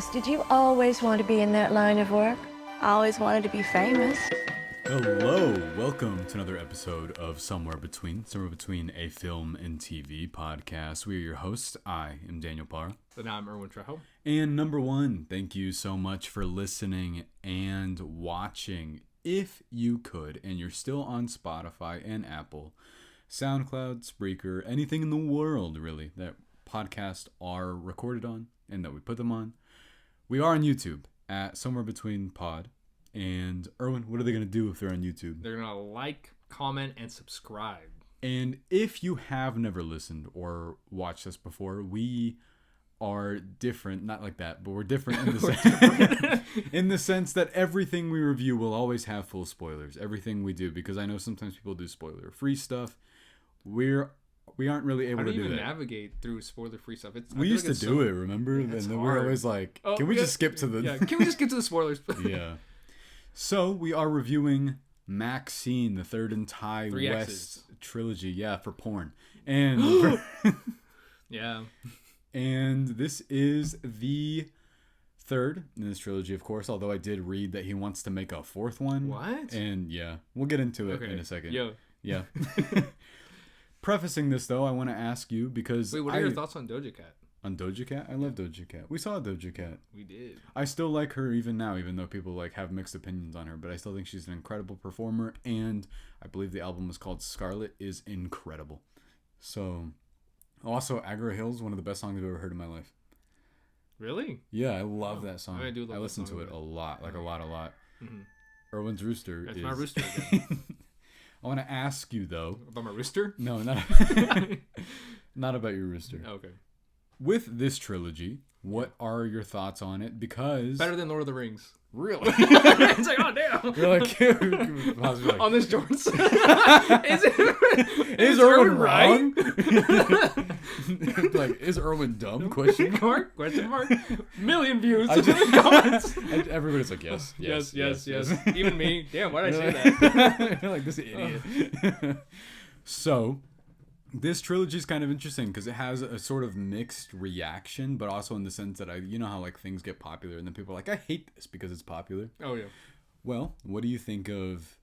curious. Did you always want to be in that line of work? I always wanted to be famous. Hello, welcome to another episode of Somewhere Between a Film and TV podcast. We are your hosts. I am Daniel Parr. And I'm Erwin Trejo. And number one, thank you so much for listening and watching. If you could, and you're still on Spotify and Apple, SoundCloud, Spreaker, anything in the world, really, that podcasts are recorded on and that we put them on. We are on YouTube at Somewhere Between Pod. And Erwin, what are they going to do if they're on YouTube? They're going to like, comment, and subscribe. And if you have never listened or watched us before, we are different. Not like that, but we're different in the, in the sense that everything we review will always have full spoilers. Everything we do, because I know sometimes people do spoiler-free stuff. We aren't really able to do that. How do you even navigate through spoiler-free stuff? We used to do it, remember? And then we're always like, can we just skip to the... Yeah, can we just skip to the spoilers? Yeah. So, we are reviewing Maxxxine, the third in Thai West trilogy. Yeah, for porn. And... yeah. And this is the third in this trilogy, of course, although I did read that he wants to make a fourth one. What? And yeah, we'll get into it in a second. Yo. Yeah. Prefacing this, though, I want to ask you because... Wait, what are your thoughts on Doja Cat? On Doja Cat? I love Doja Cat. We saw Doja Cat. We did. I still like her even now, even though people have mixed opinions on her, but I still think she's an incredible performer, and I believe the album was called Scarlet is incredible. So, also, Agra Hills, one of the best songs I've ever heard in my life. Really? Yeah, I love that song. I do love I listen to it a lot, a lot. Mm-hmm. Erwin's Rooster is... my rooster again. I want to ask you, though... About my rooster? No, not about your rooster. Okay. With this trilogy, what are your thoughts on it? Because... Better than Lord of the Rings. Really? It's like, oh, damn. You're like... on this Jordan's. Is Erwin wrong? Like, is Erwin dumb? Question mark? Million views in the comments. Everybody's like, yes. Even me. Damn, why did I say that? You're like, this idiot. So... This trilogy is kind of interesting because it has a sort of mixed reaction, but also in the sense that you know how like things get popular and then people are like, I hate this because it's popular. Oh, yeah. Well, what do you think of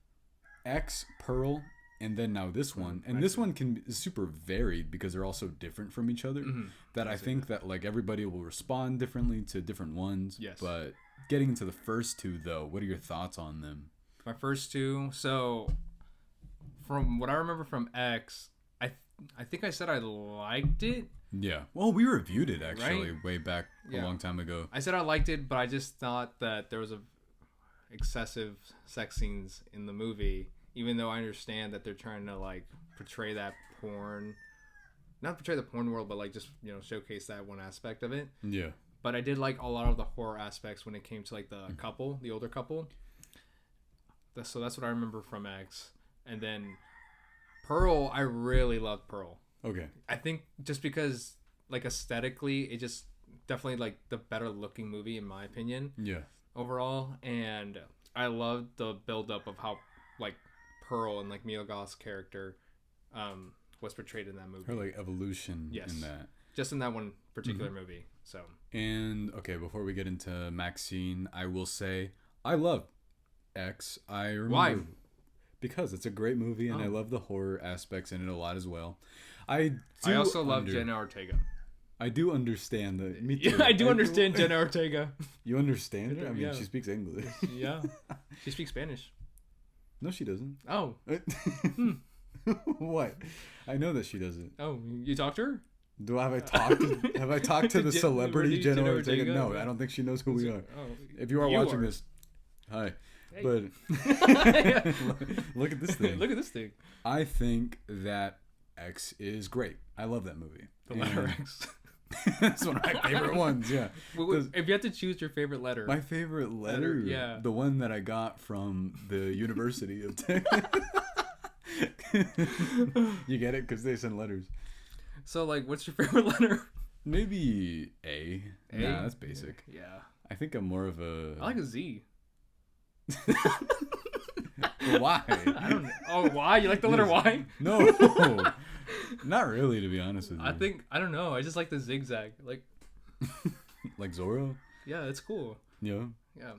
X, Pearl, and then now this one? And this one is super varied because they're all so different from each other that I think that like everybody will respond differently to different ones. Yes. But getting into the first two, though, what are your thoughts on them? My first two, so from what I remember from X... I think I said I liked it. Yeah. Well, we reviewed it actually way back a long time ago. I said I liked it, but I just thought that there was excessive sex scenes in the movie, even though I understand that they're trying to like portray that porn, not portray the porn world, but like just, you know, showcase that one aspect of it. Yeah. But I did like a lot of the horror aspects when it came to like the couple, the older couple. So that's what I remember from X. And then Pearl, I really loved Pearl. Okay. I think just because, like, aesthetically, it just definitely, like, the better looking movie, in my opinion. Yeah. Overall. And I loved the build-up of how, like, Pearl and, like, Mia Goth's character was portrayed in that movie. Her, like, evolution in that. Just in that one particular movie, so. And, okay, before we get into Maxxxine, I will say I love X. I remember... Why? Because it's a great movie, and I love the horror aspects in it a lot as well. I also love Jenna Ortega. I do understand that. Me too. Yeah, I do understand Jenna Ortega. You understand her? I mean, she speaks English. Yeah. She speaks Spanish. No, she doesn't. Oh. What? I know that she doesn't. Oh, you talked to her? Have I talked to the celebrity Jenna Ortega? No, I don't think she knows who we are. Oh, if you are watching this, hi. Hey. But look at this thing. Look at this thing. I think that X is great. I love that movie. The letter X. That's one of my favorite ones, yeah. If you had to choose your favorite letter. My favorite letter? Yeah. The one that I got from the University of Texas. You get it? Because they send letters. So, like, what's your favorite letter? Maybe A. Nah, that's basic. Yeah. I think I'm more of a... I like a Z. Why? I don't know. Oh, why? You like the letter Y? No. Not really, to be honest with you. I don't know. I just like the zigzag. Like Zorro? Yeah, it's cool. Yeah. Yeah.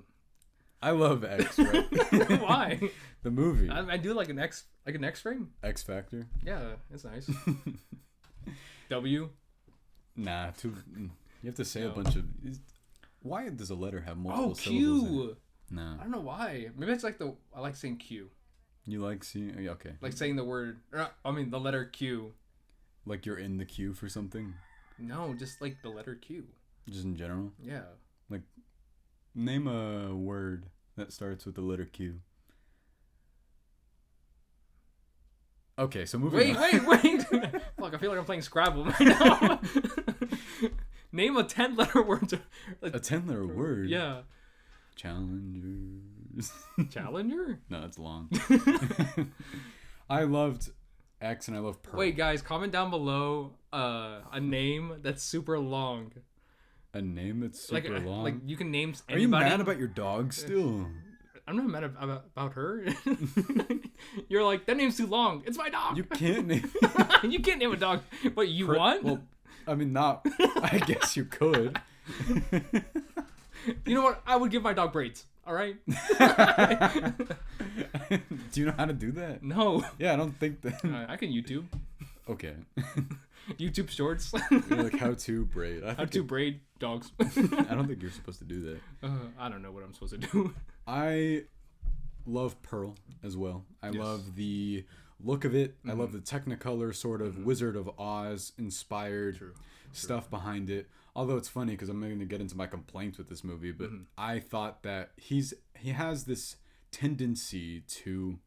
I love X, right? Why? The movie. I do like an X frame. X Factor. Yeah, it's nice. W. Nah, you have to say a No. bunch of. Why does a letter have multiple Oh, syllables? Q. No. I don't know why. Maybe it's like I like saying Q. You like seeing? Yeah, okay. Like saying the word. The letter Q. Like you're in the queue for something. No, just like the letter Q. Just in general. Yeah. Name a word that starts with the letter Q. Okay, so moving on. Wait. Fuck, I feel like I'm playing Scrabble right now. Name a 10-letter word. A 10-letter word? Yeah. Challengers. Challenger? No, it's long. I loved X and I love Pearl. Wait, guys, comment down below a name that's super long. A name that's super long? Like, you can name Are you anybody. mad about your dog still? I'm not mad about her. You're like, that name's too long. It's my dog. You can't name... You can't name a dog. But you want? Well, I mean, not... I guess you could. You know what? I would give my dog braids. All right? Do you know how to do that? No. Yeah, I don't think that... I can YouTube. Okay. YouTube shorts. You're like, how to braid. How to braid dogs. I don't think you're supposed to do that. I don't know what I'm supposed to do. I love Pearl as well. I love the look of it. I love the Technicolor sort of Wizard of Oz inspired stuff behind it. Although it's funny because I'm going to get into my complaints with this movie, but I thought that he has this tendency to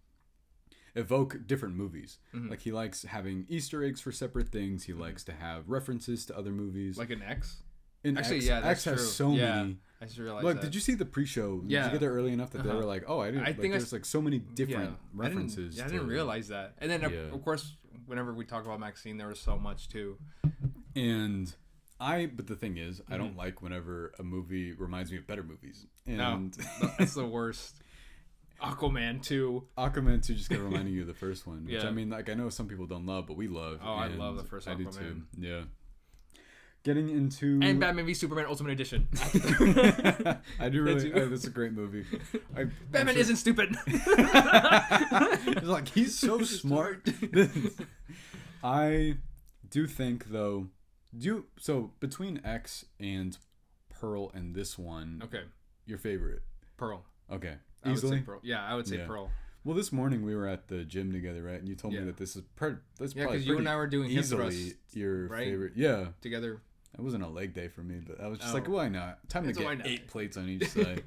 evoke different movies. Like he likes having Easter eggs for separate things. He likes to have references to other movies. Like an X? In Actually, X, yeah, that's X has true. so many. I just realized Look, that. did you see the pre-show? Yeah. Did you get there early enough that they were like, "Oh, I didn't." I think there's like so many different references. I didn't realize that. And then of course, whenever we talk about Maxxxine, there was so much too. And but the thing is, I don't like whenever a movie reminds me of better movies. And No, that's the worst. Aquaman 2. Aquaman 2 just kept reminding you of the first one, which Yeah. I mean, like I know some people don't love, but we love. Oh, I and love the first I do Aquaman. too. Yeah. Getting into And Batman v Superman Ultimate Edition. I do really. That's a great movie. Batman isn't stupid. It's like he's so smart. I do think though. So between X and Pearl and this one, Okay. your favorite? Pearl. Okay, I would easily. say Pearl. Yeah, I would say Pearl. Well, this morning we were at the gym together, right? And you told me that this is that's Yeah, probably because you and I were doing hip easily thrusts your right? favorite. Yeah, together. it wasn't a leg day for me, but I was just Oh. like, why not? Time to It's a why get not. 8 plates on each side.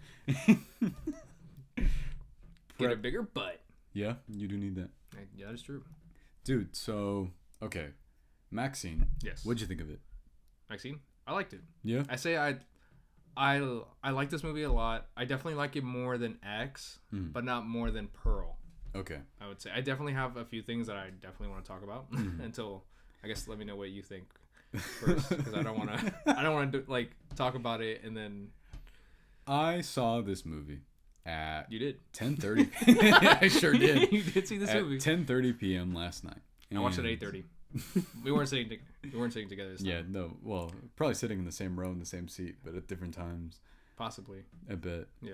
Get a bigger butt. Yeah, you do need that, Yeah, that's true. dude. So okay, Maxxxine. Yes. What'd you think of it? Maxxxine? I liked it. Yeah. I say I like this movie a lot. I definitely like it more than X, but not more than Pearl. Okay. I would say I definitely have a few things that I definitely want to talk about until I guess let me know what you think first because I don't want to like talk about it and then I saw this movie at you did 10:30. I sure did. You did see this At movie. 10:30 p.m. last night. I watched it And- at 8:30. We weren't sitting together this time. Yeah, no. Well, probably sitting in the same row in the same seat, but at different times. Possibly. I bet. Yeah.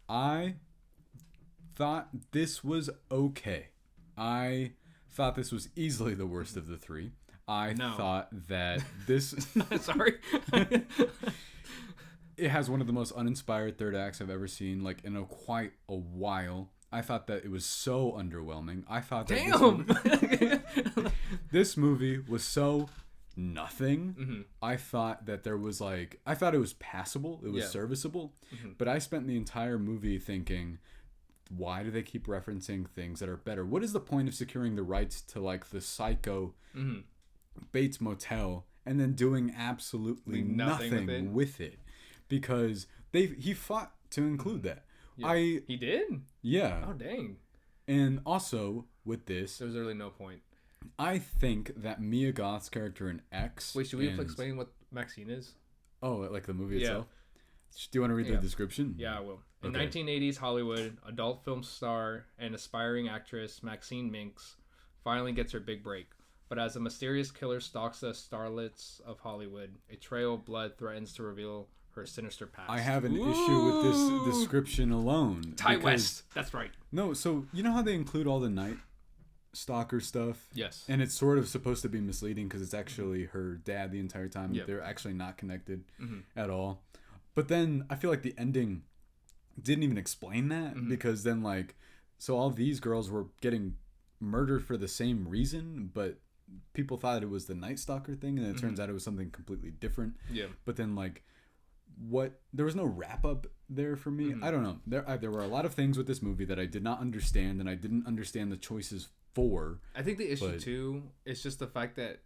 I thought this was okay. I thought this was easily the worst of the three. I thought that this Sorry. it has one of the most uninspired third acts I've ever seen, like in quite a while. I thought that it was so underwhelming. I thought that this movie was so nothing. I thought that there was I thought it was passable. It was serviceable. But I spent the entire movie thinking, why do they keep referencing things that are better? What is the point of securing the rights to the Psycho Bates Motel and then doing absolutely nothing with it? Because he fought to include that. Yeah. He did? Yeah. Oh, dang. And also with this, There's really no point. I think that Mia Goth's character in X. Wait, should we explain what Maxxxine is? Oh, like the movie Yeah. itself? Do you want to read the description? Yeah, I will. In Okay. 1980s Hollywood, adult film star and aspiring actress Maxxine Minks finally gets her big break. But as a mysterious killer stalks the starlets of Hollywood, a trail of blood threatens to reveal her sinister past. I have an issue with this description alone. Ty West. That's right. No, so you know how they include all the Night Stalker stuff? Yes. And it's sort of supposed to be misleading because it's actually her dad the entire time. Yep. They're actually not connected at all. But then I feel like the ending didn't even explain that because then like, so all these girls were getting murdered for the same reason, but people thought it was the Night Stalker thing, and it turns out it was something completely different. Yeah. But then like, there was no wrap up there for me. I don't know. There were a lot of things with this movie that I did not understand, and I didn't understand the choices for. I think the issue too is just the fact that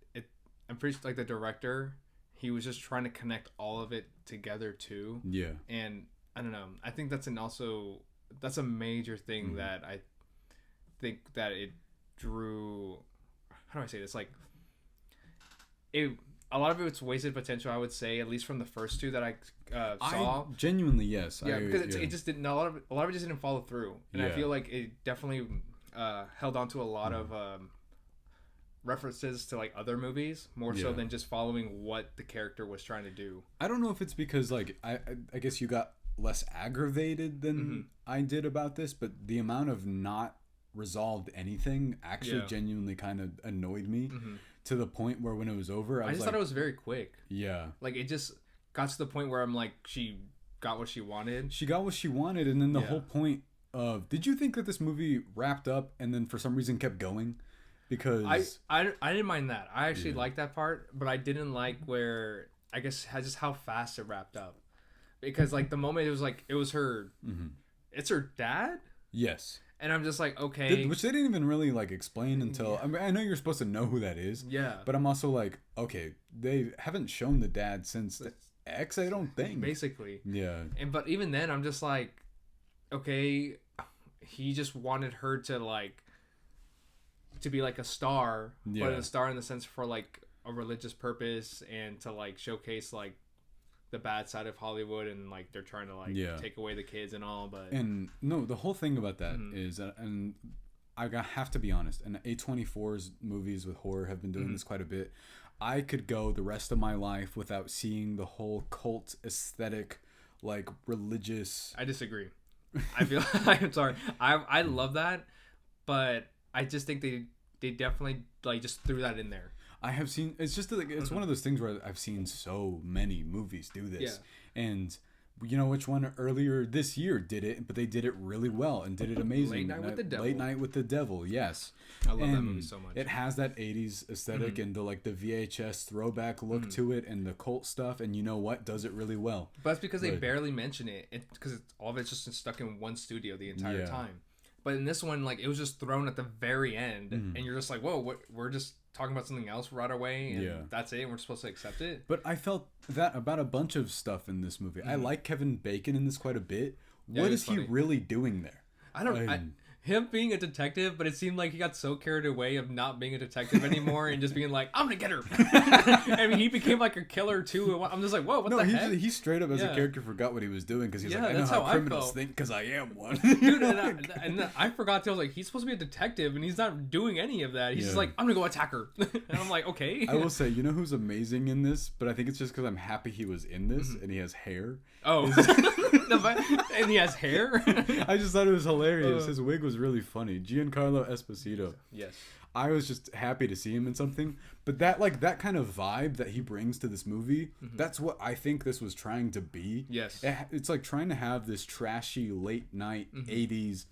I'm pretty sure, like, the director, he was just trying to connect all of it together too. Yeah. And I don't know. I think that's a major thing that I think that it drew. How do I say this? Like, a lot of it's wasted potential, I would say, at least from the first two that I saw. Genuinely, yes. Yeah, because it just didn't. A lot of it just didn't follow through, and I feel like it definitely held on to a lot of references to like other movies more so than just following what the character was trying to do. I don't know if it's because like I guess you got less aggravated than I did about this, but the amount of not resolved anything actually genuinely kind of annoyed me to the point where when it was over, I just thought it was very quick. Yeah. Like, it just got to the point where I'm like, she got what she wanted. She got what she wanted, and then the whole point of, did you think that this movie wrapped up and then for some reason kept going? Because I didn't mind that. I actually liked that part, but I didn't like where, I guess, just how fast it wrapped up. Because like the moment it was her, it's her dad? Yes. And I'm just like, okay. Which they didn't even really like explain until, I mean, I know you're supposed to know who that is. Yeah. But I'm also like, okay, they haven't shown the dad since X, I don't think. Basically. Yeah. But even then, I'm just like, okay, he just wanted her to be like a star, but a star in the sense for like a religious purpose and to like showcase like the bad side of Hollywood, and like they're trying to like take away the kids and all. But and no, the whole thing about that is, and I have to be honest, and A24's movies with horror have been doing this quite a bit. I could go the rest of my life without seeing the whole cult aesthetic, like religious. I disagree. I feel I'm sorry. I love that, but I just think they definitely like just threw that in there. I have seen, it's just like, it's one of those things where I've seen so many movies do this, and you know which one earlier this year did it, but they did it really well and did it amazing. Late Night with the Devil. Late Night with the Devil, yes. I love that movie so much. It has that 80s aesthetic and the like the VHS throwback look to it and the cult stuff, and you know what, does it really well. But that's because they barely mention it, because all of it's just stuck in one studio the entire time. But in this one, like, it was just thrown at the very end, and you're just like, whoa, what? We're just talking about something else right away, and that's it, and we're supposed to accept it. But I felt that about a bunch of stuff in this movie. I like Kevin Bacon in this quite a bit. What is he really doing there? I don't him being a detective, but it seemed like he got so carried away of not being a detective anymore and just being like, I'm gonna get her. I mean, he became like a killer too. I'm just like, whoa, what the heck? He straight up as a character forgot what he was doing, because he's like, I know that's how how criminals think because I am one. Dude, and I forgot too. I was like, he's supposed to be a detective and he's not doing any of that. He's just like, I'm gonna go attack her. And I'm like, okay. I will say, you know who's amazing in this, but I think it's just because I'm happy he was in this and he has hair. Oh, and he has hair. I just thought it was hilarious. His wig was really funny. Giancarlo Esposito. Yes. I was just happy to see him in something, but that kind of vibe that he brings to this movie, that's what I think this was trying to be. Yes. It's like trying to have this trashy late night 80s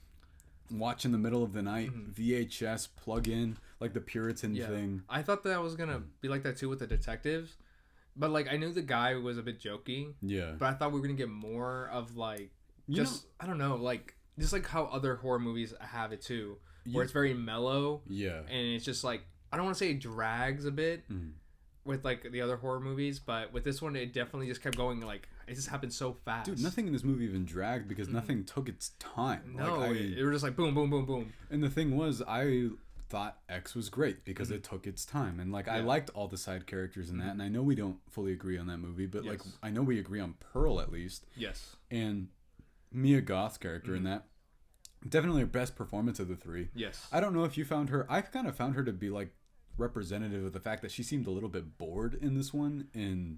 watch in the middle of the night VHS plug in, like the Puritan thing. I thought that was gonna be like that too with the detectives. But, like, I knew the guy was a bit jokey. Yeah. But I thought we were going to get more of, like, I don't know, like, just like how other horror movies have it, too. Where it's very mellow. Yeah. And it's just, like, I don't want to say it drags a bit with, like, the other horror movies. But with this one, it definitely just kept going, like, it just happened so fast. Dude, nothing in this movie even dragged because nothing took its time. No, like, it was just like, boom, boom, boom, boom. And the thing was, I thought X was great because it took its time, and like I liked all the side characters in that, and I know we don't fully agree on that movie, but like I know we agree on Pearl at least. Yes. And Mia Goth's character in that, definitely her best performance of the three. Yes. I don't know if you found her. I kind of found her to be like representative of the fact that she seemed a little bit bored in this one, and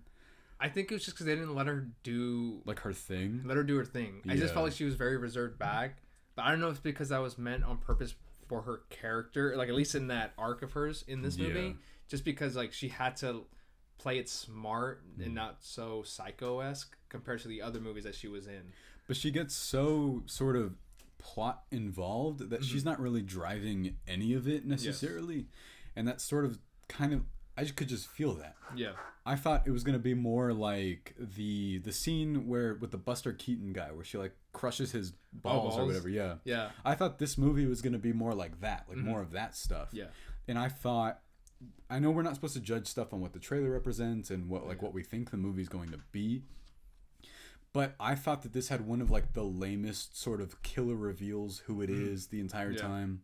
I think it was just because they didn't let her do like her thing. Let her do her thing. I just Yeah. felt like she was very reserved back. But I don't know if it's because that was meant on purpose for her character, like at least in that arc of hers in this movie. Yeah. Just because like she had to play it smart and not so psycho-esque compared to the other movies that she was in. But she gets so sort of plot involved that she's not really driving any of it necessarily. And that's sort of kind of, I could just feel that. Yeah. I thought it was going to be more like the scene where with the Buster Keaton guy where she like crushes his balls or whatever. Yeah. Yeah. I thought this movie was going to be more like that, like more of that stuff. Yeah. And I thought, I know we're not supposed to judge stuff on what the trailer represents and what we think the movie's going to be. But I thought that this had one of like the lamest sort of killer reveals who it is the entire time.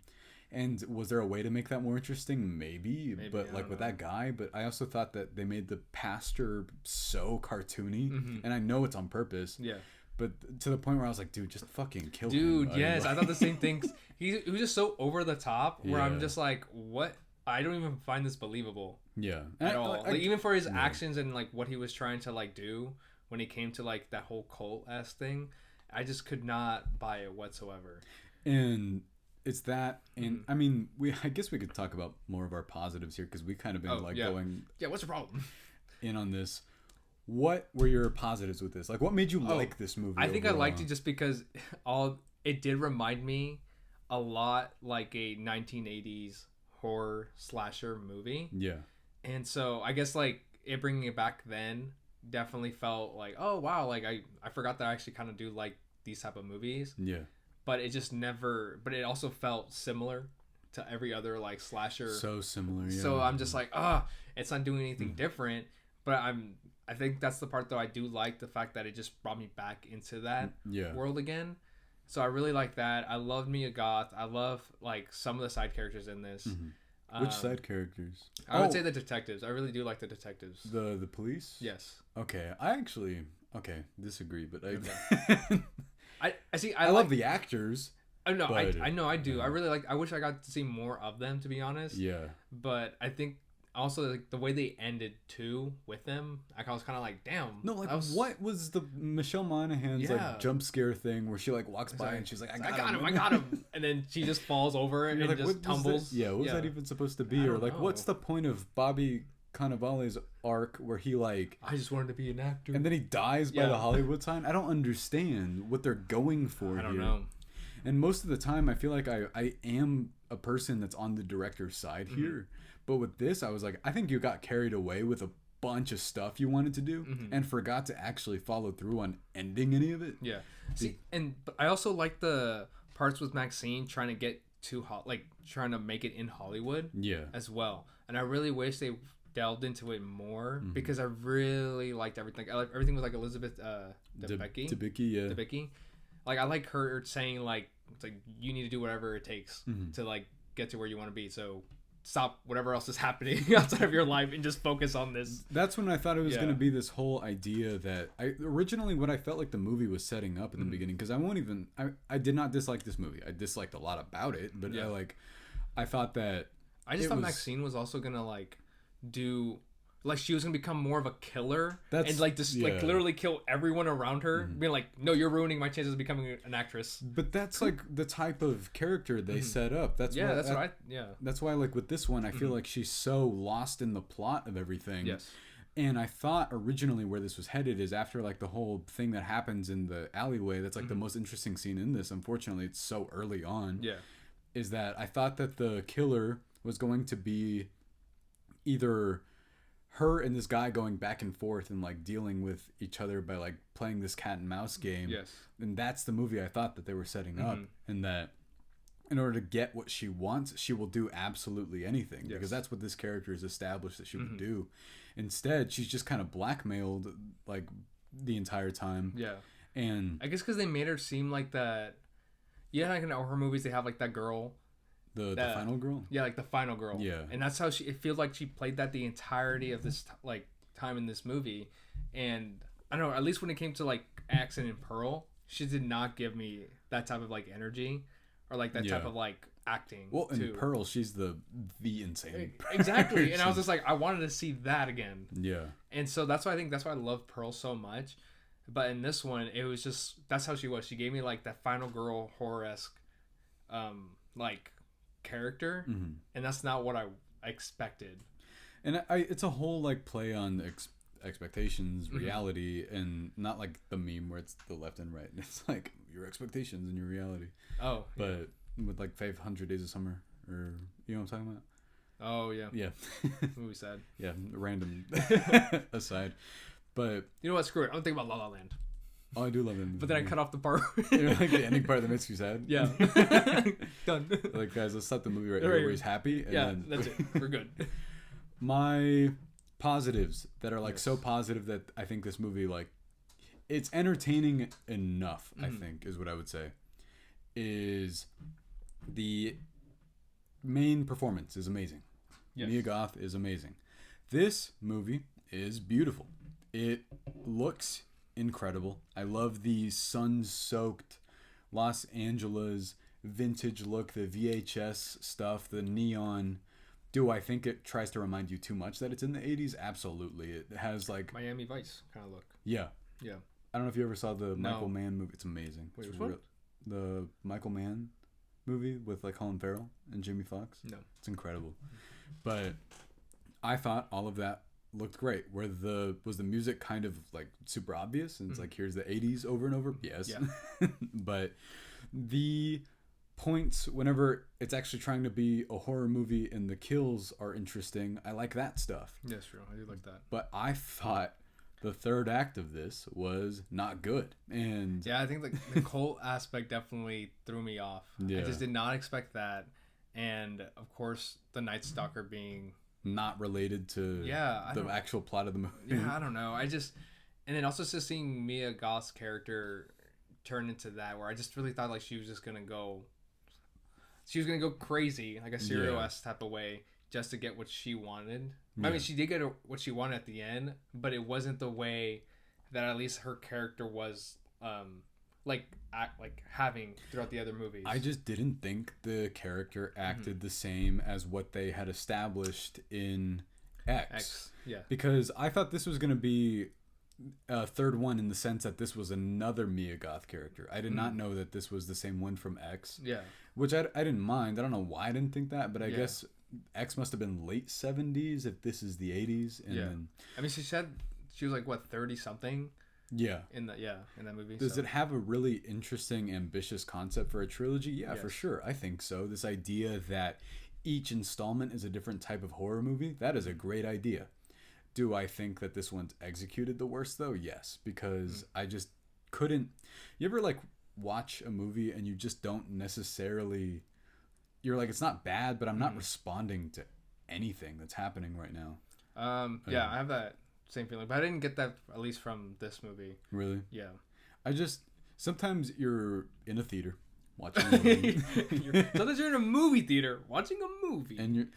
And was there a way to make that more interesting? Maybe, but like with that guy. But I also thought that they made the pastor so cartoony, and I know it's on purpose. Yeah. But to the point where I was like, dude, just fucking kill him. Dude, yes, I thought the same thing. He was just so over the top where I'm just like, what? I don't even find this believable. Yeah. At all. Like, even for his actions and like what he was trying to like do when he came to like that whole cult-esque thing, I just could not buy it whatsoever. And it's that, and I mean, I guess we could talk about more of our positives here because we kind of been going what's the problem in on this. What were your positives with this? Like, what made you like this movie? I think I liked it just because it did remind me a lot like a 1980s horror slasher movie. Yeah. And so I guess like it bringing it back then definitely felt like, oh wow, like I forgot that I actually kind of do like these type of movies. Yeah. But it just never, but it also felt similar to every other like slasher. So similar, yeah. So I'm just like, it's not doing anything different. But I think that's the part though I do like the fact that it just brought me back into that world again. So I really like that. I love Mia Goth. I love like some of the side characters in this. Which side characters? I would say the detectives. I really do like the detectives. The police? Yes. Okay. I actually disagree, but I see. I love the actors. I know. I know. I do. I really like. I wish I got to see more of them, to be honest. Yeah. But I think also like the way they ended too with them, I was kind of like, damn. No, like what was the Michelle Monaghan's like jump scare thing where she like walks by and she's like, I got him, and then she just falls over and like, just tumbles. What was that even supposed to be? Or like, what's the point of Bobby Cannavale's arc where he like I just wanted to be an actor and then he dies by the Hollywood sign? I don't understand what they're going for. I don't know. And most of the time I feel like I am a person that's on the director's side here, but with this I was like, I think you got carried away with a bunch of stuff you wanted to do and forgot to actually follow through on ending any of it. But I also like the parts with Maxxxine trying to get to trying to make it in Hollywood as well, and I really wish they delved into it more because I really liked everything. I like everything with like Elizabeth Debicki. Like I like her saying like it's like you need to do whatever it takes to like get to where you want to be. So stop whatever else is happening outside of your life and just focus on this. That's when I thought it was going to be this whole idea that originally what I felt like the movie was setting up in the beginning, because I did not dislike this movie. I disliked a lot about it, but I thought that I just thought Maxxxine was also gonna like do like she was gonna become more of a killer and like just like literally kill everyone around her, being like, no, you're ruining my chances of becoming an actress. But that's like the type of character they set up. That's why like with this one I feel like she's so lost in the plot of everything. Yes. And I thought originally where this was headed is after like the whole thing that happens in the alleyway. That's like the most interesting scene in this. Unfortunately, it's so early on. Yeah. Is that I thought that the killer was going to be either her and this guy going back and forth and like dealing with each other by like playing this cat and mouse game. Yes. And that's the movie I thought that they were setting up, and that in order to get what she wants, she will do absolutely anything because that's what this character is established that she would do. Instead, she's just kind of blackmailed like the entire time. Yeah. And I guess because they made her seem like that. Yeah, like in horror movies, they have like that girl. The final girl? Yeah, like the final girl. Yeah. And that's how it feels like she played that the entirety of this like time in this movie. And I don't know, at least when it came to like Accent and Pearl, she did not give me that type of like energy or like that type of like acting. Well, and too. Pearl, she's the insane. Exactly, and I was just like, I wanted to see that again. Yeah. And so that's why I love Pearl so much. But in this one, it was just that's how she was. She gave me like that final girl horror-esque, like character, and that's not what I expected. And it's a whole like play on expectations, reality, and not like the meme where it's the left and right. It's like your expectations and your reality. Oh, but with like 500 Days of Summer, or you know what I'm talking about? Oh yeah, yeah. Movie sad. Yeah, random aside, but you know what? Screw it. I'm thinking about La La Land. Oh, I do love it. But then I cut off the part. Like the ending part that makes you sad. Yeah. Done. Like, guys, let's stop the movie right here where he's happy. And then... that's it. We're good. My positives that are like so positive that I think this movie, like, it's entertaining enough, I think, is what I would say, is the main performance is amazing. Yes. Mia Goth is amazing. This movie is beautiful. It looks incredible. I love the sun-soaked Los Angeles vintage look, the VHS stuff, the neon. Do I think it tries to remind you too much that it's in the 80s? Absolutely. It has like Miami Vice kind of look. Yeah. Yeah. I don't know if you ever saw the Michael Mann movie. It's amazing. Wait, it's which one? The Michael Mann movie with like Colin Farrell and Jamie Foxx. No. It's incredible. But I thought all of that looked great. Where was the music kind of like super obvious and it's like here's the 80s over and over? Yes. Yeah. But the points whenever it's actually trying to be a horror movie and the kills are interesting, I like that stuff. Yes, true. I do like that. But I thought the third act of this was not good. And yeah, I think the cult aspect definitely threw me off. Yeah. I just did not expect that. And of course the Night Stalker being not related to the actual plot of the movie. Yeah, I don't know. And then also just seeing Mia Goth's character turn into that, where I just really thought like she was gonna go crazy, like a serial-esque type of way, just to get what she wanted. Yeah. I mean, she did get what she wanted at the end, but it wasn't the way that at least her character was having throughout the other movies. I just didn't think the character acted the same as what they had established in X. Yeah. Because I thought this was going to be a third one in the sense that this was another Mia Goth character. I did not know that this was the same one from X. Yeah. Which I didn't mind. I don't know why I didn't think that, but I guess X must have been late 70s if this is the 80s. And then, I mean, she said she was like, what, 30-something? Yeah. In that movie. Does it have a really interesting, ambitious concept for a trilogy? Yeah, for sure. I think so. This idea that each installment is a different type of horror movie, that is a great idea. Do I think that this one's executed the worst, though? Yes, because I just couldn't... You ever, like, watch a movie and you just don't necessarily... You're like, it's not bad, but I'm not responding to anything that's happening right now. Yeah, I have that same feeling, but I didn't get that at least from this movie. Really? Yeah. Sometimes you're in a theater watching a movie. Sometimes you're in a movie theater watching a movie. And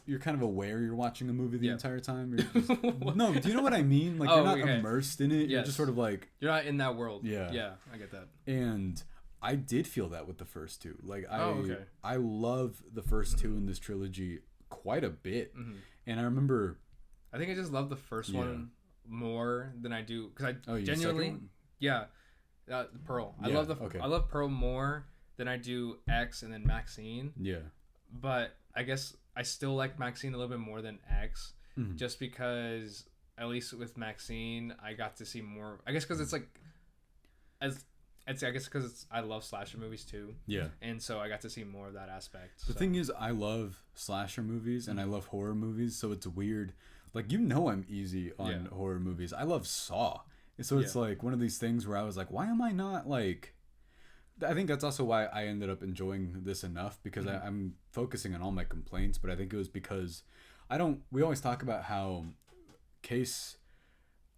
you're kind of aware you're watching a movie the entire time. You're just, no, do you know what I mean? Like you're not immersed in it. You're just sort of like... You're not in that world. Yeah. Yeah, I get that. And I did feel that with the first two. Like I love the first two in this trilogy quite a bit. And I remember... I think I just love the first one more than I do... Because I genuinely... Pearl. I love Pearl more than I do X and then Maxxxine. Yeah. But I guess I still like Maxxxine a little bit more than X, just because at least with Maxxxine I got to see more. I guess because it's like, I love slasher movies too. Yeah. And so I got to see more of that aspect. The thing is, I love slasher movies and I love horror movies, so it's weird. Like, I'm easy on horror movies. I love Saw. So it's like one of these things where I was like, why am I not like... I think that's also why I ended up enjoying this enough, because I'm focusing on all my complaints, but I think it was because we always talk about how case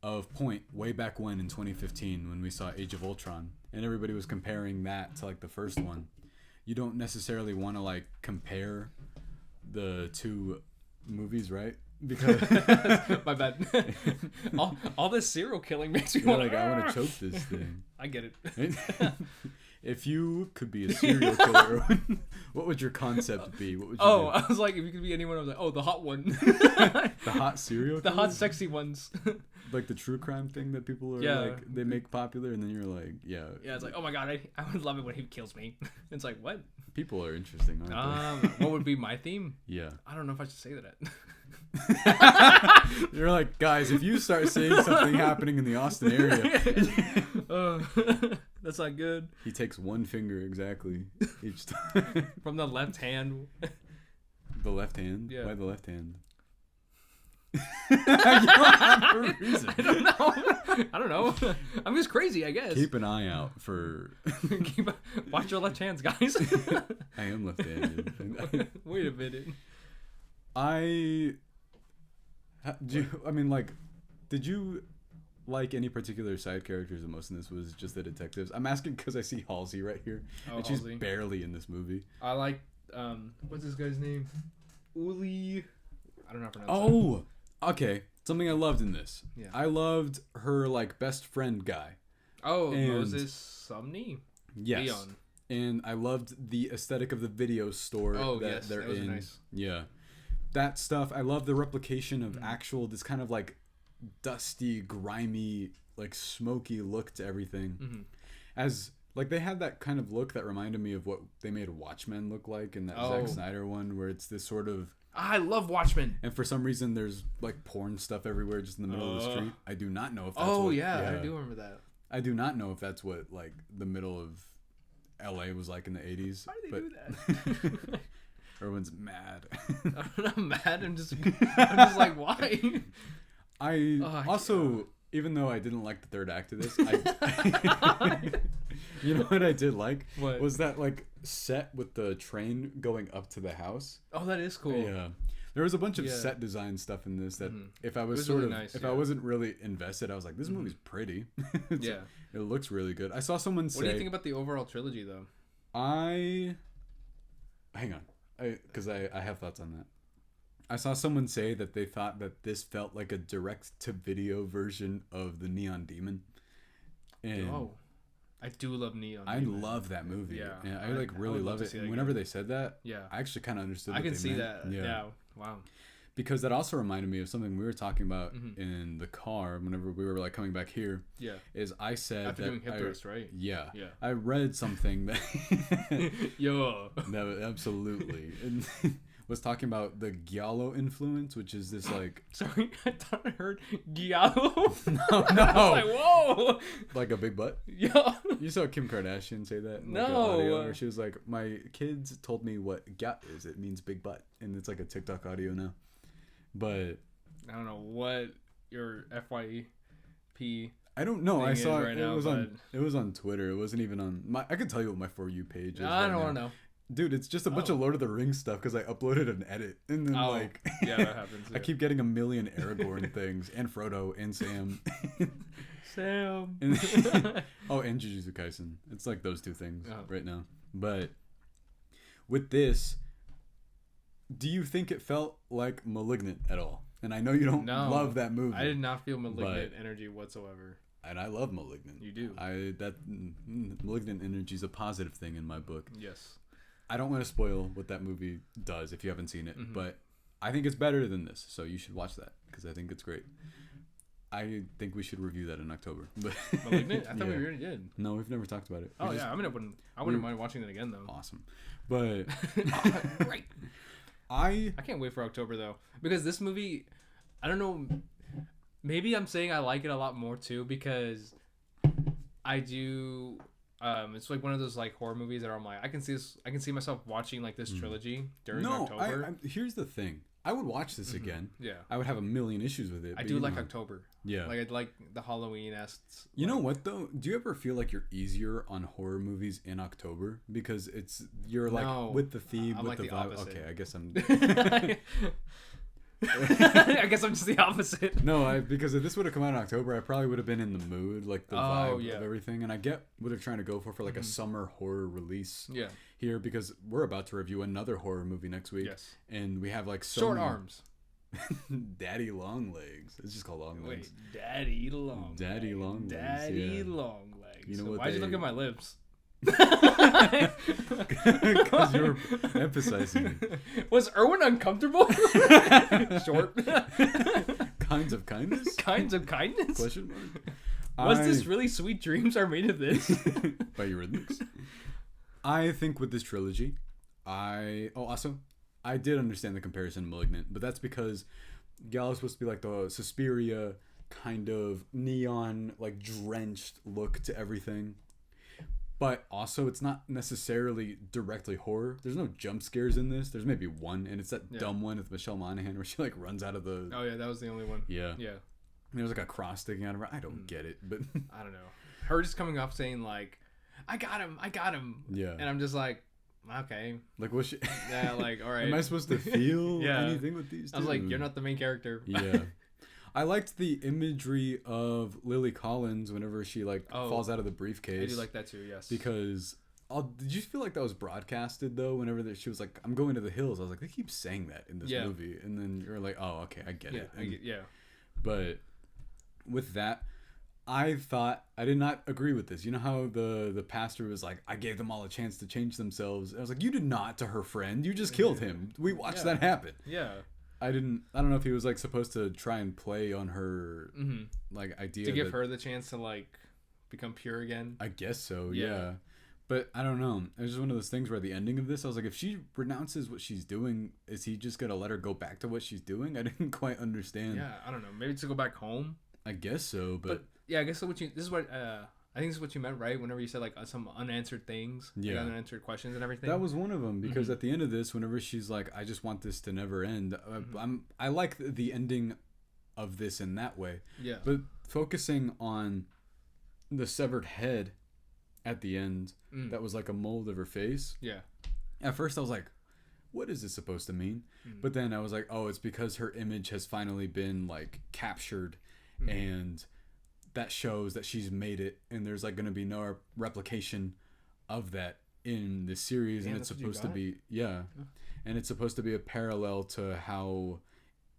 of point way back when in 2015 when we saw Age of Ultron and everybody was comparing that to like the first one. You don't necessarily want to like compare the two movies, right? Because my bad. all this serial killing makes me like, I want to choke this thing. I get it. If you could be a serial killer, Erwin, what would your concept be? What would you do? I was like, if you could be anyone, I was like, oh, the hot one. The hot serial The killer? hot, sexy ones. Like the true crime thing that people are like, they make popular, and then you're like, yeah. Yeah, it's like, oh my god, I would love it when he kills me. It's like, what? People are interesting, aren't they? What would be my theme? Yeah. I don't know if I should say that. You're like, guys, if you start seeing something happening in the Austin area. That's not good. He takes one finger exactly each time. From the left hand. The left hand? Yeah. Why the left hand? You don't have a reason. I don't know. I'm just crazy, I guess. Keep an eye out for... Watch your left hands, guys. I am left-handed. Wait a minute. Did you like any particular side characters the most in this? Was just the detectives? I'm asking because I see Halsey right here, and she's Halsey. barely in this movie. I like, what's this guy's name? Uli. I don't know how to pronounce Oh, okay. Something I loved in this. Yeah. I loved her like best friend guy. Oh, and Moses Sumney? Yes. Leon. And I loved the aesthetic of the video store that they're that was in. nice. Yeah. That stuff. I love the replication of actual, this kind of like dusty, grimy, like smoky look to everything. As like they had that kind of look that reminded me of what they made Watchmen look like in that Zack Snyder one, where it's this sort of... I love Watchmen. And for some reason, there's like porn stuff everywhere just in the middle of the street. I do not know if that's I do remember that. I do not know if that's what like the middle of LA was like in the 80s. Why did they do that? Erwin's mad. I'm not mad. I'm just like, why? Even though I didn't like the third act of this, you know what I did like? What? Was that like set with the train going up to the house? Oh, that is cool. Yeah. There was a bunch of set design stuff in this that if I was really nice, I wasn't really invested, I was like, this movie's pretty. It looks really good. I saw someone say... What do you think about the overall trilogy, though? Hang on. Because I have thoughts on that. I saw someone say that they thought that this felt like a direct-to-video version of the Neon Demon. And I do love Neon I Demon. love that movie. Yeah. And I really love it. And whenever they said that, I actually kind of understood I what can they see meant. that. Yeah. Wow. Because that also reminded me of something we were talking about in the car whenever we were like coming back here. Yeah. Is I said after doing Hip Thrust, right? Yeah. Yeah. I read something that that absolutely and was talking about the Giallo influence, which is this like... Sorry, I thought I heard Giallo. No. I was like, whoa. Like a big butt? Yeah. You saw Kim Kardashian say that? No. Audio, where she was like, my kids told me what "gat" is. It means big butt. And it's like a TikTok audio now. But... I don't know what your FYP... I don't know. I saw right now, it was on Twitter. It wasn't even on my... I could tell you what my For You page is. I don't want to know. Dude, it's just a bunch of Lord of the Rings stuff because I uploaded an edit. And then, yeah, that happens. Yeah. I keep getting a million Aragorn things, and Frodo, and Sam. Sam. And Jujutsu Kaisen. It's like those two things right now. But with this, do you think it felt like Malignant at all? And I know you don't love that movie. I did not feel Malignant energy whatsoever. And I love Malignant. You do. Malignant energy is a positive thing in my book. Yes. I don't want to spoil what that movie does if you haven't seen it, but I think it's better than this, so you should watch that because I think it's great. I think we should review that in October. But Malignant? I thought we already did. No, we've never talked about it. I wouldn't mind watching it again though. Awesome, but great. I can't wait for October though because this movie, I don't know. Maybe I'm saying I like it a lot more too because I do. It's like one of those like horror movies that I'm like I can see myself watching like this trilogy during October. Here's the thing. I would watch this again. Yeah. I would have a million issues with it. I do like October. Yeah. Like I'd like the Halloween-esque. You know what though? Do you ever feel like you're easier on horror movies in October because you're like with the theme, with like the vibe? Opposite. Okay, I guess I'm. I guess I'm just the opposite. No, because if this would have come out in October, I probably would have been in the mood, like the vibe of everything. And I get what they're trying to go for like a summer horror release here because we're about to review another horror movie next week. Yes. And we have like short arms. Daddy Long Legs. It's just called Long Legs. Daddy Long Legs. Long Legs. Daddy Long Legs. You know what? Why'd you look at my lips? Because you're emphasizing it. Was Erwin uncomfortable? Short. Kinds of kindness? Kinds of kindness? Question mark? Was this really Sweet Dreams Are Made of This? By Eurythmics. I think with this trilogy, also, I did understand the comparison to Malignant, but that's because Gal is supposed to be like the Suspiria kind of neon, like drenched look to everything. But also, it's not necessarily directly horror. There's no jump scares in this. There's maybe one, and it's that dumb one with Michelle Monaghan where she like runs out of the... Oh yeah, that was the only one. Yeah. Yeah. And there's like a cross sticking out of her. I don't get it, but... I don't know. Her just coming up saying like, I got him. Yeah. And I'm just like, okay. Like, what's she... Yeah, like, all right. Am I supposed to feel Yeah. anything with these two? I was like, you're not the main character. Yeah. I liked the imagery of Lily Collins whenever she like falls out of the briefcase. I do like that too, yes. Because did you feel like that was broadcasted though? Whenever she was like, "I'm going to the hills," I was like, they keep saying that in this movie, and then you're like, "Oh, okay, I get it." Yeah. But with that, I thought I did not agree with this. You know how the pastor was like, "I gave them all a chance to change themselves." I was like, "You did not to her friend. You just killed him. We watched that happen." Yeah. I don't know if he was like supposed to try and play on her like idea to give her the chance to like become pure again. I guess so, yeah. But I don't know. It was just one of those things where at the ending of this, I was like, if she renounces what she's doing, is he just gonna let her go back to what she's doing? I didn't quite understand. Yeah, I don't know. Maybe to go back home. I guess so, but yeah, I guess so. This is what I think this is what you meant, right? Whenever you said like some unanswered things, like unanswered questions and everything. That was one of them because at the end of this, whenever she's like, "I just want this to never end," I like the ending of this in that way. Yeah. But focusing on the severed head at the end, that was like a mold of her face. Yeah. At first, I was like, "What is this supposed to mean?" But then I was like, "Oh, it's because her image has finally been like captured, and." That shows that she's made it, and there's like going to be no replication of that in this series. And it's supposed to be and it's supposed to be a parallel to how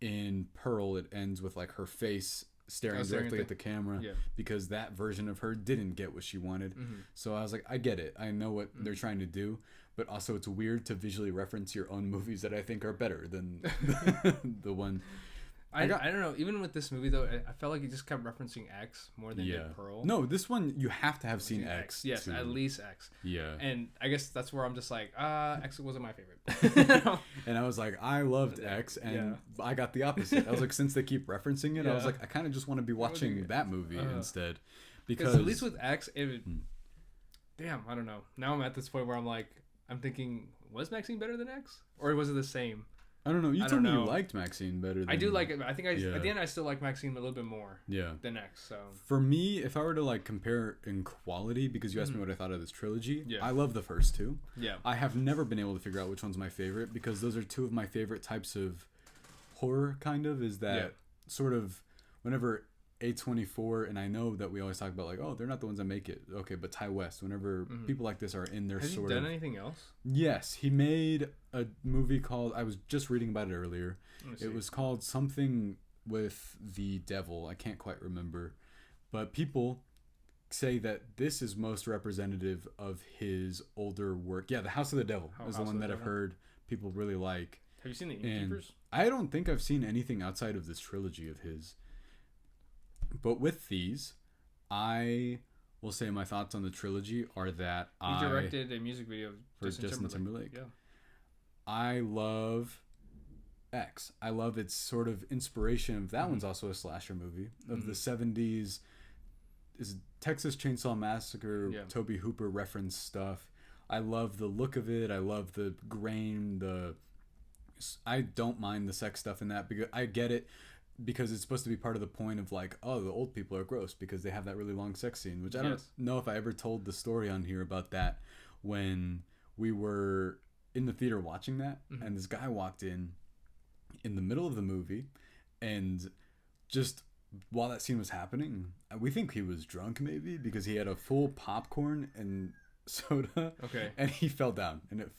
in Pearl it ends with like her face staring directly at the camera, because that version of her didn't get what she wanted. So I was like, I get it, I know what they're trying to do, but also it's weird to visually reference your own movies that I think are better than the one. I don't know. Even with this movie, though, I felt like he just kept referencing X more than did Pearl. No, this one, you have to have seen X. Yes, at least X. Yeah. And I guess that's where I'm just like, X wasn't my favorite. And I was like, I loved X, and I got the opposite. I was like, since they keep referencing it, I was like, I kind of just want to be watching that movie instead. Because at least with X, it would... Damn, I don't know. Now I'm at this point where I'm thinking, was Maxxine better than X? Or was it the same? I don't know. You told me you liked Maxxine better than... I do like it. I think at the end I still like Maxxine a little bit more than X. So for me, if I were to like compare in quality, because you asked me what I thought of this trilogy, I love the first two. Yeah. I have never been able to figure out which one's my favorite, because those are two of my favorite types of horror, kind of, is that sort of whenever A24, and I know that we always talk about like, oh, they're not the ones that make it. Okay, but Ty West, whenever people like this are in their Has he done anything else? Yes, he made a movie called, I was just reading about it earlier. It was called something with the devil. I can't quite remember. But people say that this is most representative of his older work. Yeah, The House of the Devil is the one that I've heard people really like. Have you seen The Innkeepers? I don't think I've seen anything outside of this trilogy of his. But with these, I will say my thoughts on the trilogy are that he directed a music video for Justin Timberlake. Yeah. I love X. I love its sort of inspiration of that one's also a slasher movie of the 70s. Is Texas Chainsaw Massacre, Tobe Hooper reference stuff. I love the look of it. I love the grain, I don't mind the sex stuff in that, because I get it. Because it's supposed to be part of the point of like, oh, the old people are gross because they have that really long sex scene, which I don't know if I ever told the story on here about that, when we were in the theater watching that, and this guy walked in the middle of the movie, and just while that scene was happening, we think he was drunk maybe, because he had a full popcorn and soda, and he fell down and it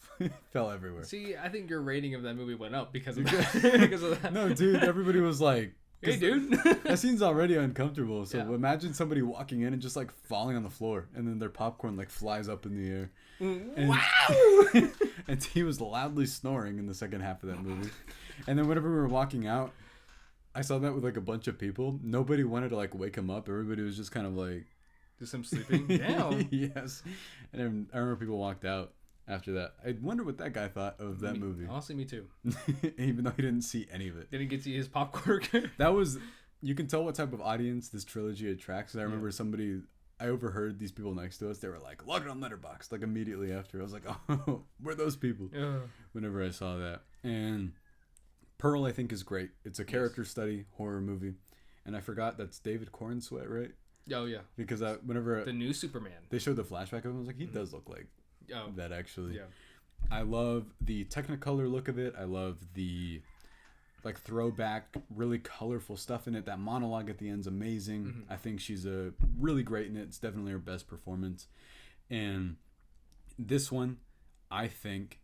fell everywhere. See, I think your rating of that movie went up because of that. No, dude, everybody was like Hey, dude. That scene's already uncomfortable. So Yeah. imagine somebody walking in and just like falling on the floor, and then their popcorn like flies up in the air. And, Wow. and he was loudly snoring in the second half of that movie. And then whenever we were walking out, I saw that with like a bunch of people. Nobody wanted to like wake him up. Everybody was just kind of like, Just him sleeping. Damn. yes. And I remember people walked out after that. I wonder what that guy thought of that movie. Honestly, me too. Even though he didn't see any of it. Didn't get to eat his popcorn. That was, you can tell what type of audience this trilogy attracts. I remember I overheard these people next to us. They were like, log it on Letterboxd, like immediately after. I was like, oh, we're those people. Whenever I saw that. And Pearl, I think, is great. It's a character study horror movie. And I forgot that's David Cornsweet, right? Oh, yeah. Because whenever The new Superman. they showed the flashback of him, I was like, he does look like Oh, that actually. yeah. I love the Technicolor look of it. I love the like throwback, really colorful stuff in it. That monologue at the end's amazing. I think she's a really great in it. It's definitely her best performance. And this one, I think,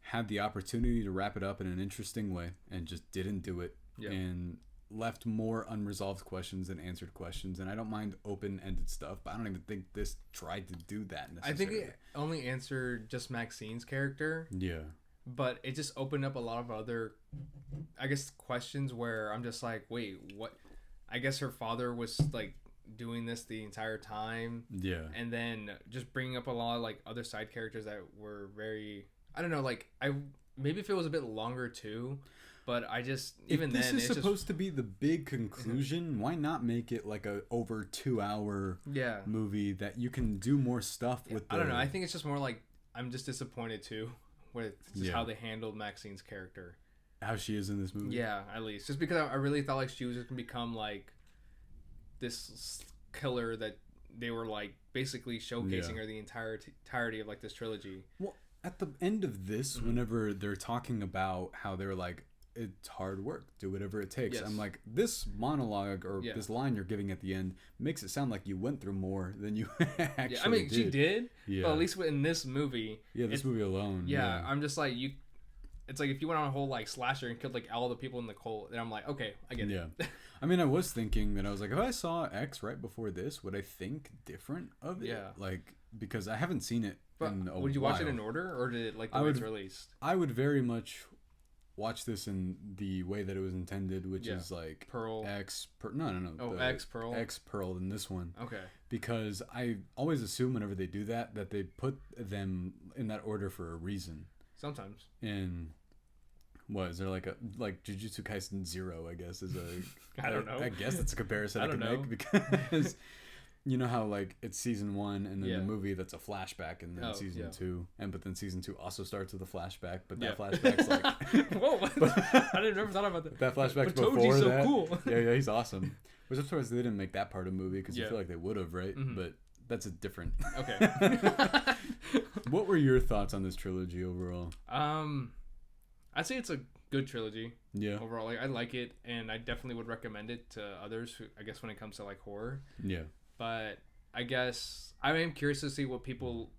had the opportunity to wrap it up in an interesting way and just didn't do it. Yeah. And left more unresolved questions than answered questions. And I don't mind open-ended stuff, but I don't even think this tried to do that necessarily. I think it only answered just Maxxine's character, Yeah. but it just opened up a lot of other, I guess, questions where I'm just like, wait, what? I guess her father was like doing this the entire time, Yeah. and then just bringing up a lot of like other side characters that were very, I don't know, like maybe if it was a bit longer too. But I just, even if this then, is it's supposed to be the big conclusion, why not make it like a over 2-hour movie that you can do more stuff with? I don't know. I think it's just more like I'm just disappointed too with just how they handled Maxxine's character. How she is in this movie. Yeah, at least just because I really thought like she was just gonna become like this killer that they were like basically showcasing her the entirety of like this trilogy. Well, at the end of this, whenever they're talking about how they're like, it's hard work, do whatever it takes. Yes. I'm like, this monologue or this line you're giving at the end makes it sound like you went through more than you actually I mean, did. she did, Yeah. but at least in this movie, this movie alone. yeah, I'm just like you. It's like if you went on a whole like slasher and killed like all the people in the cult, then I'm like, okay, I get it. Yeah. I mean, I was thinking that I was like, if I saw X right before this, would I think different of it? Yeah. Like, because I haven't seen it But in a would you while. watch it in order, or did it like the I way it's would- released? I would very much watch this in the way that it was intended, which is like Pearl. No. Oh, the X Pearl. X Pearl in this one. Okay. Because I always assume whenever they do that they put them in that order for a reason. Sometimes. And what is there like Jujutsu Kaisen 0? I guess is a. I don't know. I guess it's a comparison I I can don't know. make because you know how like it's season 1 and then the movie that's a flashback and then season 2 but then season 2 also starts with a flashback, but that flashback's like Whoa! I didn't ever thought about that. that flashback's But Toji's before so that. cool. Yeah, he's awesome. Which of course they didn't make that part of the movie because you feel like they would have, right? Mm-hmm. But that's a different. Okay. What were your thoughts on this trilogy overall? I'd say it's a good trilogy. Yeah. Overall, like, I like it, and I definitely would recommend it to others who, I guess, when it comes to like horror. Yeah. But I guess I am curious to see what people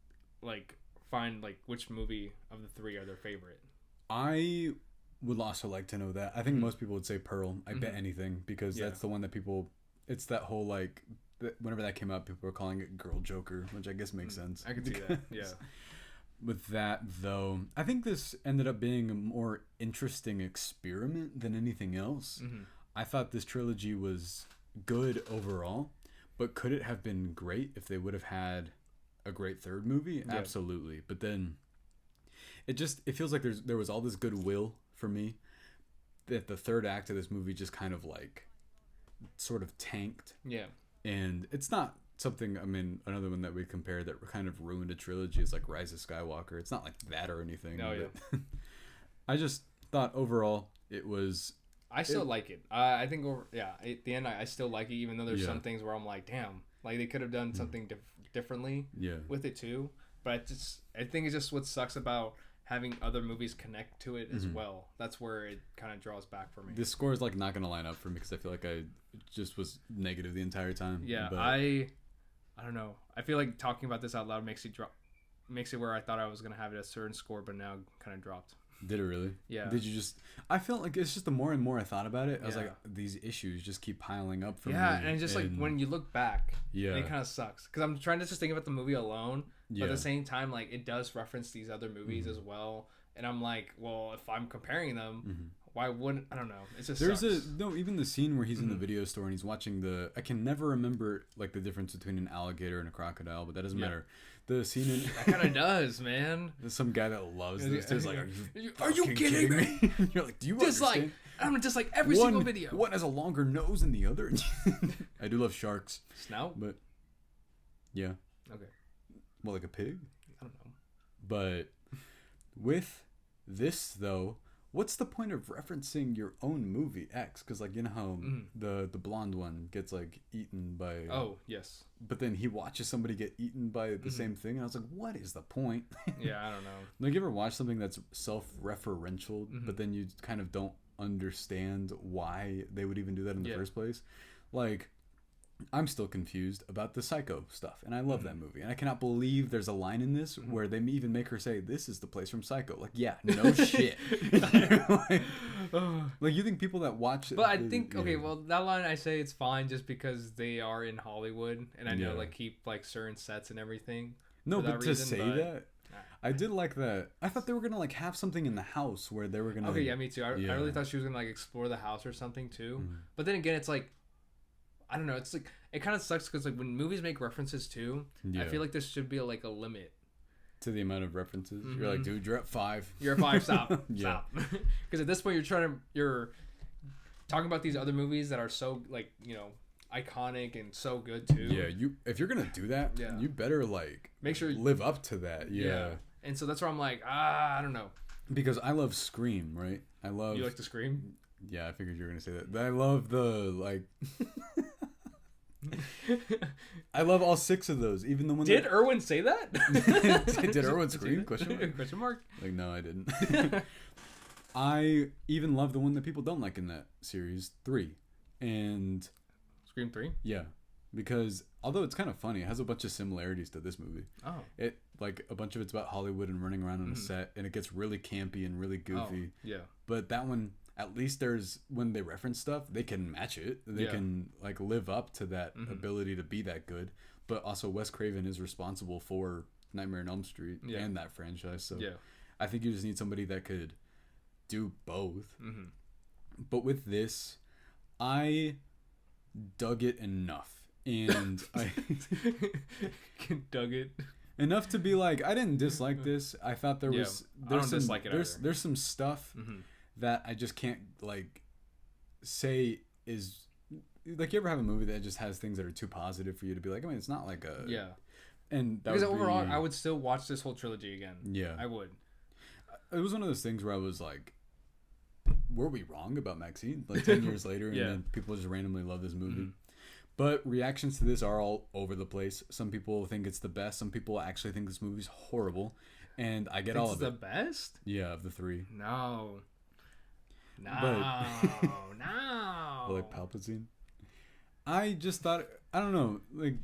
like find, like which movie of the three are their favorite. I would also like to know that. I think most people would say Pearl. I bet anything because that's the one that people. It's that whole like. Whenever that came up, people were calling it Girl Joker, which I guess makes sense. I could see that. Yeah. With that, though, I think this ended up being a more interesting experiment than anything else. I thought this trilogy was good overall, but could it have been great if they would have had a great third movie? Yeah. Absolutely. But then it feels like there was all this goodwill for me that the third act of this movie just kind of like sort of tanked. Yeah. And it's not something, I mean, another one that we compare that kind of ruined a trilogy is like Rise of Skywalker. It's not like that or anything. No, but I just thought overall it was. I still like it. I think at the end I still like it, even though there's some things where I'm like, damn, like they could have done something differently with it too. But I think it's just what sucks about having other movies connect to it as well. That's where it kind of draws back for me. This score is like not going to line up for me because I feel like I just was negative the entire time. Yeah, but I don't know. I feel like talking about this out loud makes it where I thought I was gonna have it a certain score, but now kind of dropped. Did it really? Yeah. Did you just? I felt like it's just the more and more I thought about it, I was Yeah. like, these issues just keep piling up for me. Yeah, and just like when you look back, Yeah. it kind of sucks because I'm trying to just think about the movie alone, but Yeah. at the same time, like it does reference these other movies as well, and I'm like, well, if I'm comparing them, why wouldn't I don't know? It's just There's sucks. even the scene where he's in the video store and he's watching I can never remember like the difference between an alligator and a crocodile, but that doesn't matter. The scene in That kind of does, man. there's some guy that loves this. There's like, Are you kidding me? You're like, do you Dislike. understand? I'm dislike every single video. One has a longer nose than the other. I do love sharks, Snout? but yeah, Okay. well, like a pig. I don't know. But with this though, what's the point of referencing your own movie X? Because like, you know how the blonde one gets like eaten by Oh, yes. but then he watches somebody get eaten by the same thing, and I was like, what is the point? Yeah, I don't know. Like, you ever watch something that's self-referential, but then you kind of don't understand why they would even do that in the first place? Like, I'm still confused about the Psycho stuff, and I love that movie, and I cannot believe there's a line in this where they even make her say, "This is the place from Psycho." Like, yeah, no shit. like, you think people that watch, But I think okay, well, that line I say it's fine just because they are in Hollywood, and I know like keep like certain sets and everything. No, for but to reason, say that, I did like that. I thought they were gonna like have something in the house where they were gonna. Okay, yeah, me too. I really thought she was gonna like explore the house or something too. But then again, it's like, I don't know. It's like it kind of sucks because like when movies make references too, I feel like there should be like a limit to the amount of references. You're like, dude, you're at 5. You're at 5. Stop. Stop. Because at this point, you're talking about these other movies that are so like iconic and so good too. Yeah, if you're gonna do that, you better like make sure live up to that. Yeah. And so that's where I'm like, I don't know. Because I love Scream, right? I love. You like to Scream? Yeah, I figured you were gonna say that. But I love the like. I love all 6 of those, even the one. Did Erwin say that? Did Erwin scream? Question mark? Question mark? Like, no, I didn't. I even love the one that people don't like in that series, 3, and Scream 3. Yeah, because although it's kind of funny, it has a bunch of similarities to this movie. Oh. It like a bunch of it's about Hollywood and running around on a set, and it gets really campy and really goofy. Oh, yeah. But that one, at least there's when they reference stuff, they can match it. They can like live up to that ability to be that good. But also, Wes Craven is responsible for Nightmare on Elm Street and that franchise. So I think you just need somebody that could do both. But with this, I dug it enough, and I dug it enough to be like, I didn't dislike this. I thought there's some stuff that I just can't like say is like, you ever have a movie that just has things that are too positive for you to be like, I mean, it's not like a and that because overall I would still watch this whole trilogy again. I would. It was one of those things where I was like, were we wrong about Maxxxine like 10 years later, and then people just randomly love this movie? But reactions to this are all over the place. Some people think it's the best. Some people actually think this movie's horrible, and I get all of it. It's the best? Yeah, of the 3. No. No. Like Palpatine. I just thought, I don't know, like,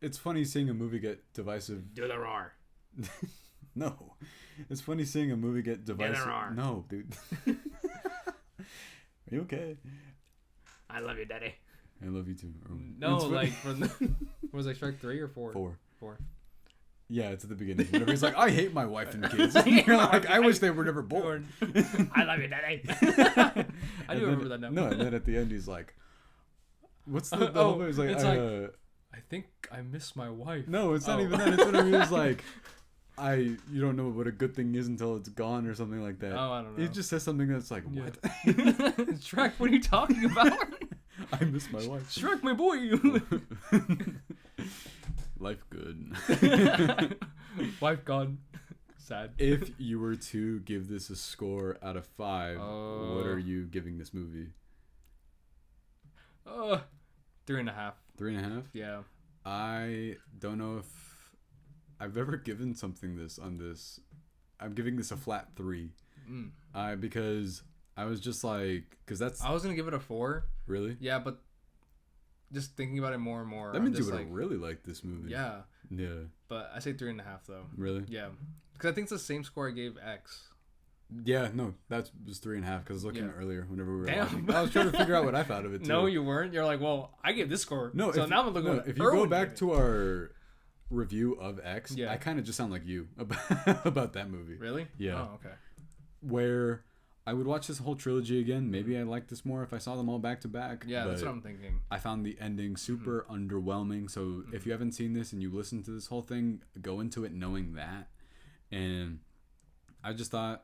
it's funny seeing a movie get divisive. Do the roar. No. It's funny seeing a movie get divisive. No, dude. Are you okay? I love you, Daddy. I love you too. No, like from the, was it Shrek 3 or 4? 4. Yeah, it's at the beginning. Whenever he's like, I hate my wife and kids. You're like, I wish they were never born. I love you, Daddy. I do remember that now. No, and then at the end he's like, what's the whole He's like, I think I miss my wife. No, it's not even that. It's whenever he was like, you don't know what a good thing is until it's gone, or something like that. Oh, I don't know. He just says something that's like, what? Shrek, what are you talking about? I miss my wife. Shrek, my boy. Life good. Wife gone. Sad. If you were to give this a score out of 5, what are you giving this movie? 3.5. 3.5? Yeah. I don't know if I've ever given something this on this. I'm giving this a flat 3. Because I was just like, because that's. I was gonna give it a 4. Really? Yeah, but just thinking about it more and more. That means you would have really liked this movie. Yeah. Yeah. But I say 3.5 though. Really? Yeah. Because I think it's the same score I gave X. Yeah, no, that was 3.5 because I was looking Yeah. earlier whenever we were Damn. watching. I was trying to figure out what I thought of it too. No, you weren't. You're like, well, I gave this score. No, so if, now I'm looking. no, at if you Erwin go back gave it. to our review of X, Yeah. I kind of just sound like you about that movie. Really? Yeah. Oh, okay. Where I would watch this whole trilogy again. Maybe I like this more if I saw them all back to back. Yeah, that's but what I'm thinking. I found the ending super underwhelming. So if you haven't seen this and you listen to this whole thing, go into it knowing that. And I just thought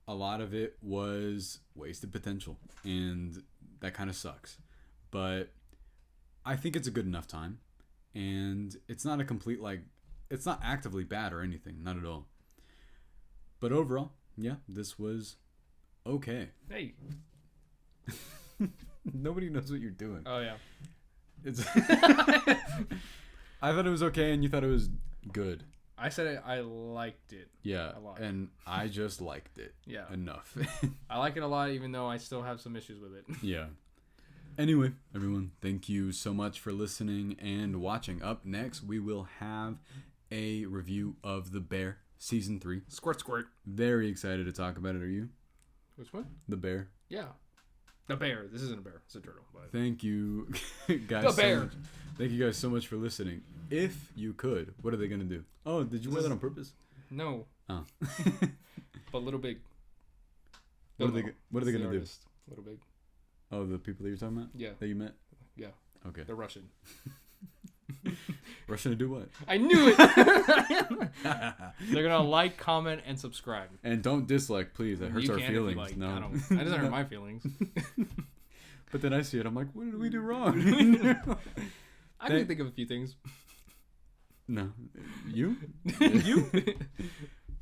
a lot of it was wasted potential, and that kind of sucks. But I think it's a good enough time, and it's not a complete it's not actively bad or anything, not at all. But overall, yeah, this was okay. Hey. Nobody knows what you're doing. Oh yeah. It's I thought it was okay, and you thought it was good. I said I liked it. Yeah, A lot. and I just liked it. Yeah. Enough. I like it a lot, even though I still have some issues with it. Yeah. Anyway, everyone, thank you so much for listening and watching. Up next, we will have a review of The Bear Season 3. Squirt, squirt. Very excited to talk about it. Are you? Which one? The Bear. Yeah. The bear. This isn't a bear. It's a turtle. But... Thank you, guys. The Bear. So much. Thank you guys so much for listening. If you could, what are they going to do? Oh, did you wear that on purpose? No. Oh. But Little Big. What are they going to do? Little Big. Oh, the people that you're talking about? Yeah. That you met? Yeah. Okay. They're Russian. Russian to do what? I knew it. They're gonna like, comment, and subscribe. And don't dislike, please. That hurts You our can if you feelings. like. No. That doesn't hurt my feelings. But then I see it. I'm like, what did we do wrong? I can think of a few things. No. You? You?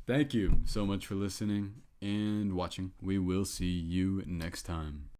Thank you so much for listening and watching. We will see you next time.